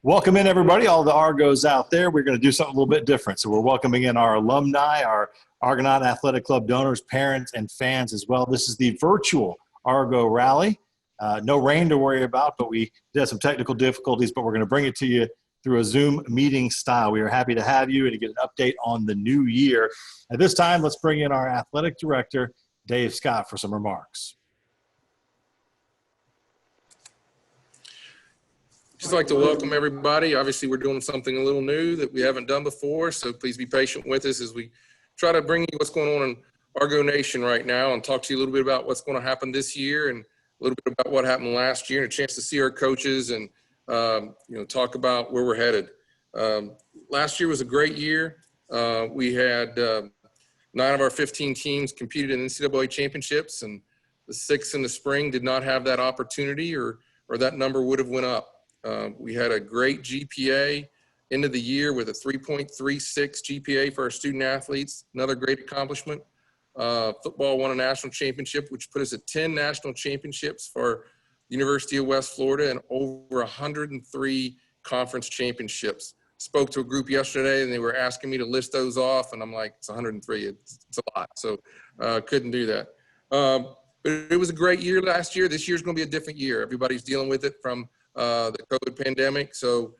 Welcome in, everybody, all the Argos out there. We're going to do something a little bit different. So we're welcoming in our alumni, our Argonaut Athletic Club donors, parents, and fans as well. This is the virtual Argo Rally. No rain to worry about, but we did have some technical difficulties, but we're going to bring it to you through a Zoom meeting style. We are happy to have you and to get an update on the new year. At this time, let's bring in our athletic director, Dave Scott, for some remarks. Just like to welcome everybody. Obviously, we're doing something a little new that we haven't done before, so please be patient with us as we try to bring you what's going on in Argo Nation right now and talk to you a little bit about what's going to happen this year and a little bit about what happened last year and a chance to see our coaches and talk about where we're headed. Last year was a great year. We had 9 of our 15 teams competed in NCAA championships, and the 6 in the spring did not have that opportunity or that number would have went up. We had a great GPA end of the year with a 3.36 GPA for our student athletes, another great accomplishment. Football won a national championship, which put us at 10 national championships for the University of West Florida and over 103 conference championships. Spoke to a group yesterday and they were asking me to list those off, and I'm like, it's 103, it's a lot, so couldn't do that. But it was a great year last year. This year's gonna be a different year. Everybody's dealing with it from the COVID pandemic. So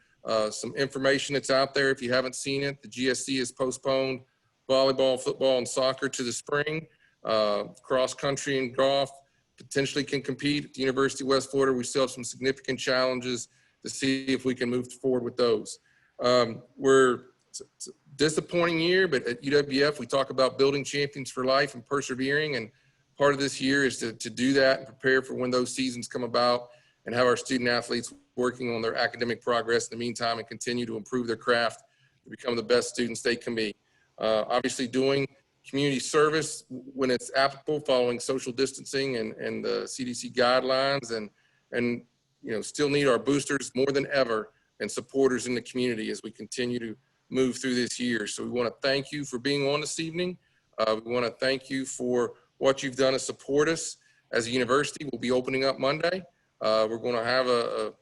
some information that's out there, if you haven't seen it, the GSC has postponed volleyball, football, and soccer to the spring. Cross country and golf potentially can compete at the University of West Florida. We still have some significant challenges to see if we can move forward with those. It's a disappointing year, but at UWF, we talk about building champions for life and persevering. And part of this year is to do that and prepare for when those seasons come about, and have our student athletes working on their academic progress in the meantime and continue to improve their craft to become the best students they can be. Obviously doing community service when it's applicable, following social distancing and the CDC guidelines, and still need our boosters more than ever and supporters in the community as we continue to move through this year. So we want to thank you for being on this evening. We want to thank you for what you've done to support us as a university. We'll be opening up Monday. We're going to have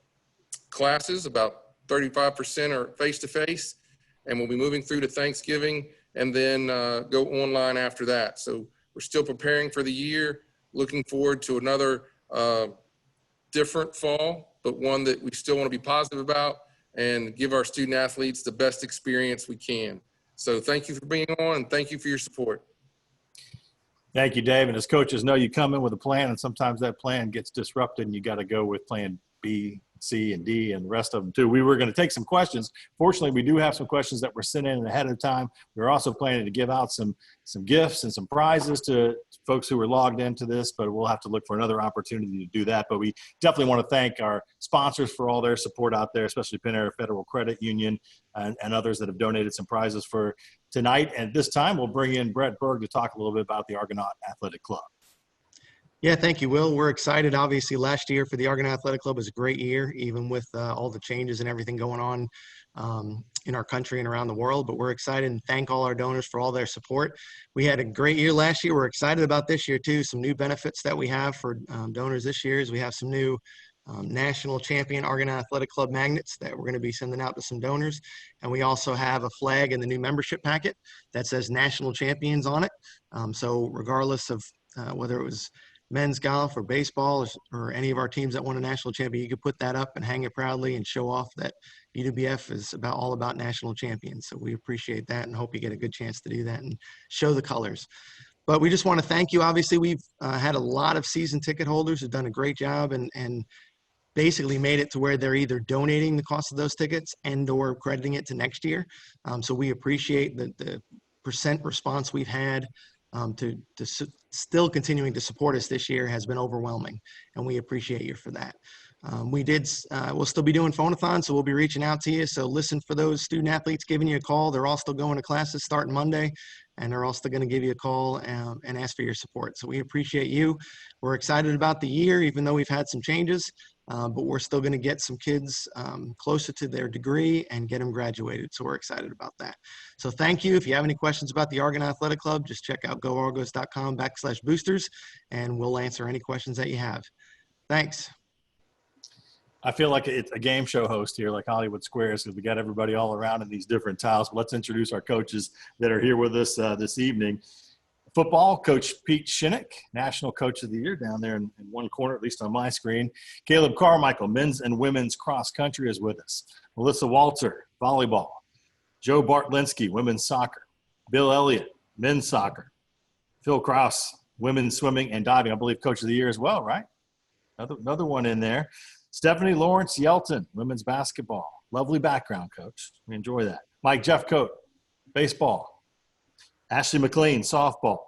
classes, about 35% are face-to-face, and we'll be moving through to Thanksgiving and then go online after that. So we're still preparing for the year, looking forward to another different fall, but one that we still want to be positive about and give our student athletes the best experience we can. So thank you for being on, and thank you for your support. Thank you, Dave. And as coaches know, you come in with a plan, and sometimes that plan gets disrupted, and you got to go with plan B, C, and D, and the rest of them too. We were going to take some questions. Fortunately, we do have some questions that were sent in ahead of time. We're also planning to give out some gifts and some prizes to folks who were logged into this, but we'll have to look for another opportunity to do that. But we definitely want to thank our sponsors for all their support out there, especially Penn Air Federal Credit Union and others that have donated some prizes for tonight. And this time, we'll bring in Brett Berg to talk a little bit about the Argonaut Athletic Club. Yeah, thank you, Will. We're excited. Obviously, last year for the Argonaut Athletic Club was a great year, even with all the changes and everything going on in our country and around the world. But we're excited and thank all our donors for all their support. We had a great year last year. We're excited about this year, too. Some new benefits that we have for donors this year is we have some new national champion Argonaut Athletic Club magnets that we're going to be sending out to some donors. And we also have a flag in the new membership packet that says national champions on it. So regardless of whether it was men's golf or baseball or any of our teams that won a national champion, you could put that up and hang it proudly and show off that UWF is all about national champions. So we appreciate that and hope you get a good chance to do that and show the colors. But we just want to thank you. Obviously, we've had a lot of season ticket holders who've done a great job and basically made it to where they're either donating the cost of those tickets and or crediting it to next year. So we appreciate the percent response we've had to still continuing to support us this year has been overwhelming, and we appreciate you for that. We'll still be doing phone-a-thon, so we'll be reaching out to you. So listen for those student athletes giving you a call. They're all still going to classes starting Monday, and they're all still going to give you a call and ask for your support. So we appreciate you. We're excited about the year, even though we've had some changes. But we're still going to get some kids closer to their degree and get them graduated. So we're excited about that. So thank you. If you have any questions about the Argonaut Athletic Club, just check out goargos.com/boosters, and we'll answer any questions that you have. Thanks. I feel like it's a game show host here, like Hollywood Squares, because we got everybody all around in these different tiles. But let's introduce our coaches that are here with us this evening. Football, Coach Pete Shinnick, National Coach of the Year down there in one corner, at least on my screen. Caleb Carmichael, men's and women's cross country, is with us. Melissa Walter, volleyball. Joe Bartlinski, women's soccer. Bill Elliott, men's soccer. Phil Kraus, women's swimming and diving, I believe Coach of the Year as well, right? Another one in there. Stephanie Lawrence Yelton, women's basketball. Lovely background, Coach. We enjoy that. Mike Jeffcoat, baseball. Ashley McLean, softball.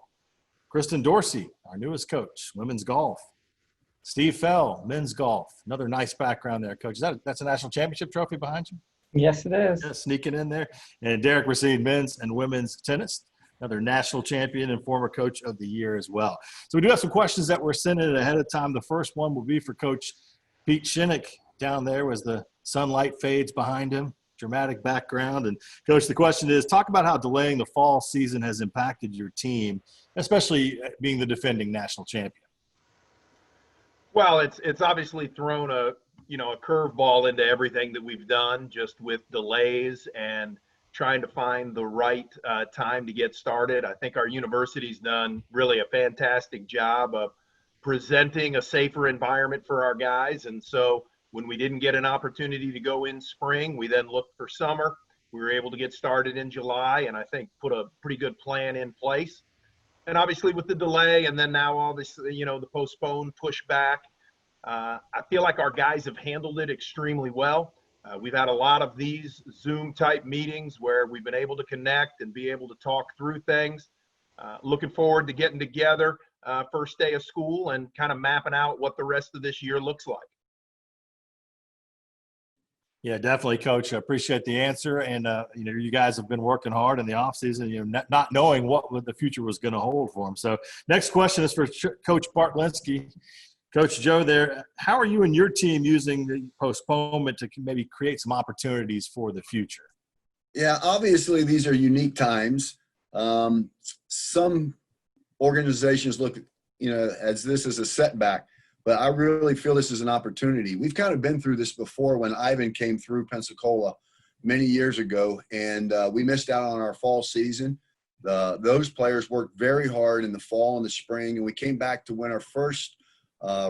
Kristen Dorsey, our newest coach, women's golf. Steve Fell, men's golf. Another nice background there, Coach. That's a national championship trophy behind you? Yes, it is. Yeah, sneaking in there. And Derek Racine, men's and women's tennis. Another national champion and former coach of the year as well. So we do have some questions that were sent in ahead of time. The first one will be for Coach Pete Shinnick. Down there as the sunlight fades behind him. Dramatic background. And Coach, the question is, talk about how delaying the fall season has impacted your team, especially being the defending national champion. Well, it's obviously thrown a curveball into everything that we've done, just with delays and trying to find the right time to get started. I think our university's done really a fantastic job of presenting a safer environment for our guys. And so when we didn't get an opportunity to go in spring, we then looked for summer. We were able to get started in July and I think put a pretty good plan in place. And obviously with the delay and then now all this, the postponed pushback, I feel like our guys have handled it extremely well. We've had a lot of these Zoom type meetings where we've been able to connect and be able to talk through things. Looking forward to getting together first day of school and kind of mapping out what the rest of this year looks like. Yeah, definitely, Coach. I appreciate the answer. And, you guys have been working hard in the offseason, not knowing what the future was going to hold for them. So next question is for Coach Bartlinski. Coach Joe there, how are you and your team using the postponement to maybe create some opportunities for the future? Yeah, obviously these are unique times. Some organizations look, as this as a setback. But I really feel this is an opportunity. We've kind of been through this before when Ivan came through Pensacola many years ago, and we missed out on our fall season. Those players worked very hard in the fall and the spring, and we came back to win our first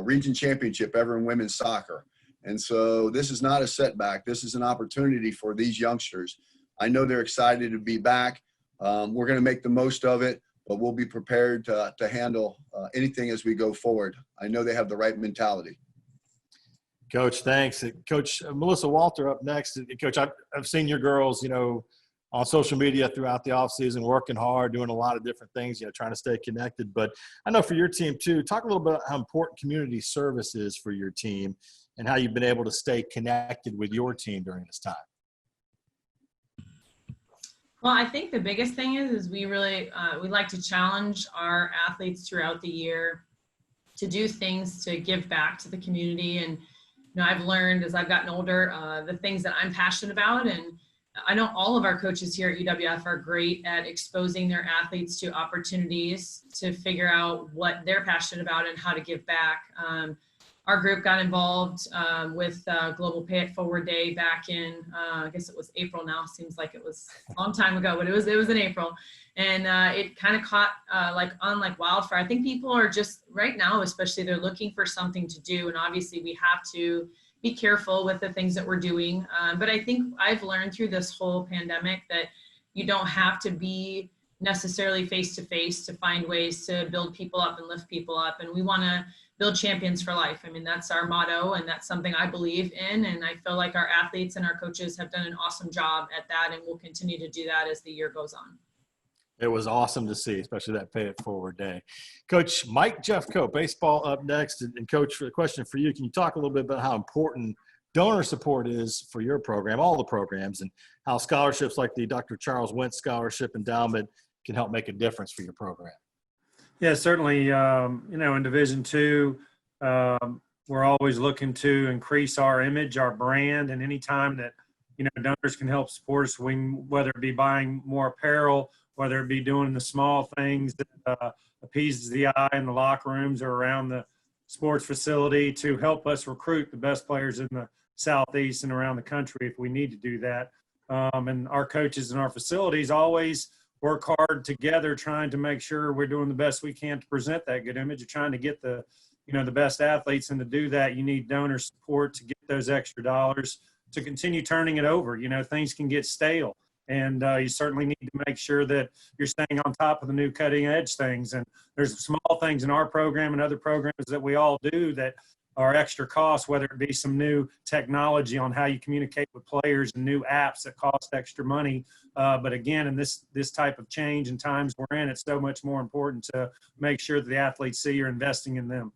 region championship ever in women's soccer. And so this is not a setback. This is an opportunity for these youngsters. I know they're excited to be back. We're going to make the most of it, but we'll be prepared to handle anything as we go forward. I know they have the right mentality. Coach, thanks. Coach Melissa Walter up next. Coach, I've seen your girls, on social media throughout the offseason, working hard, doing a lot of different things, trying to stay connected. But I know for your team too, talk a little bit about how important community service is for your team and how you've been able to stay connected with your team during this time. Well, I think the biggest thing is we really we like to challenge our athletes throughout the year to do things to give back to the community. And I've learned as I've gotten older the things that I'm passionate about. And I know all of our coaches here at UWF are great at exposing their athletes to opportunities to figure out what they're passionate about and how to give back. Our group got involved with Global Pay It Forward Day back in, I guess it was April now. Seems like it was a long time ago, but it was in April. And it kind of caught like wildfire. I think people are just right now, especially they're looking for something to do. And obviously we have to be careful with the things that we're doing. But I think I've learned through this whole pandemic that you don't have to be necessarily face-to-face to find ways to build people up and lift people up. And we want to build champions for life. I mean, that's our motto, and that's something I believe in. And I feel like our athletes and our coaches have done an awesome job at that, and we'll continue to do that as the year goes on. It was awesome to see, especially that Pay It Forward Day. Coach Mike Jeffcoat, baseball up next. And Coach, for the question for you, can you talk a little bit about how important donor support is for your program, all the programs, and how scholarships like the Dr. Charles Wentz Scholarship Endowment can help make a difference for your program? Yeah, certainly, in Division II, we're always looking to increase our image, our brand, and any time that, donors can help support us, whether it be buying more apparel, whether it be doing the small things that appeases the eye in the locker rooms or around the sports facility to help us recruit the best players in the Southeast and around the country if we need to do that. And our coaches and our facilities always work hard together trying to make sure we're doing the best we can to present that good image of trying to get the best athletes. And to do that, you need donor support to get those extra dollars to continue turning it over. Things can get stale, and you certainly need to make sure that you're staying on top of the new cutting edge things. And there's small things in our program and other programs that we all do that are extra costs, whether it be some new technology on how you communicate with players and new apps that cost extra money. But again, in this type of change and times we're in, it's so much more important to make sure that the athletes see you're investing in them.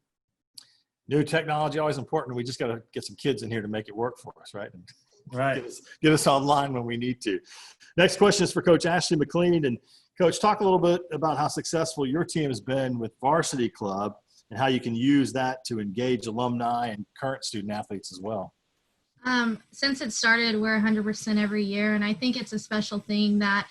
New technology, always important. We just got to get some kids in here to make it work for us, right? And Right. get us online when we need to. Next question is for Coach Ashley McLean. And Coach, talk a little bit about how successful your team has been with Varsity Club and how you can use that to engage alumni and current student athletes as well. Since it started, we're 100% every year, and I think it's a special thing that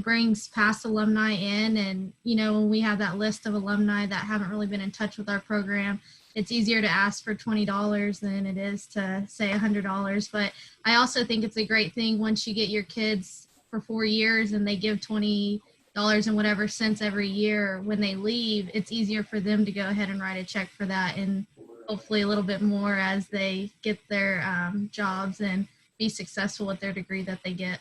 brings past alumni in. And, when we have that list of alumni that haven't really been in touch with our program, it's easier to ask for $20 than it is to say $100. But I also think it's a great thing once you get your kids for 4 years and they give $20 and whatever cents every year. When they leave, it's easier for them to go ahead and write a check for that, and hopefully a little bit more as they get their jobs and be successful with their degree that they get.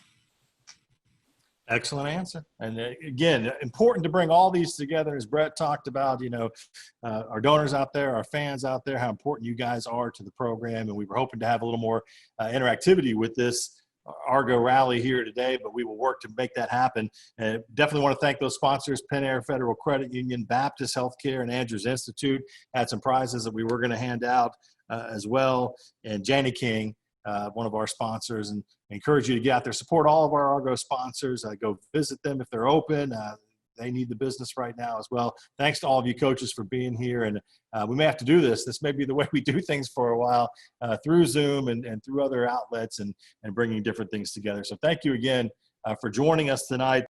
Excellent answer. And again, important to bring all these together, as Brett talked about, our donors out there, our fans out there, how important you guys are to the program. And we were hoping to have a little more interactivity with this Argo rally here today, but we will work to make that happen. And definitely want to thank those sponsors, Penn Air Federal Credit Union, Baptist Healthcare, and Andrews Institute. Had some prizes that we were going to hand out as well. And Janie King, one of our sponsors, and encourage you to get out there, support all of our Argo sponsors. Go visit them if they're open. They need the business right now as well. Thanks to all of you coaches for being here. And we may have to do this. This may be the way we do things for a while through Zoom and through other outlets and bringing different things together. So thank you again for joining us tonight.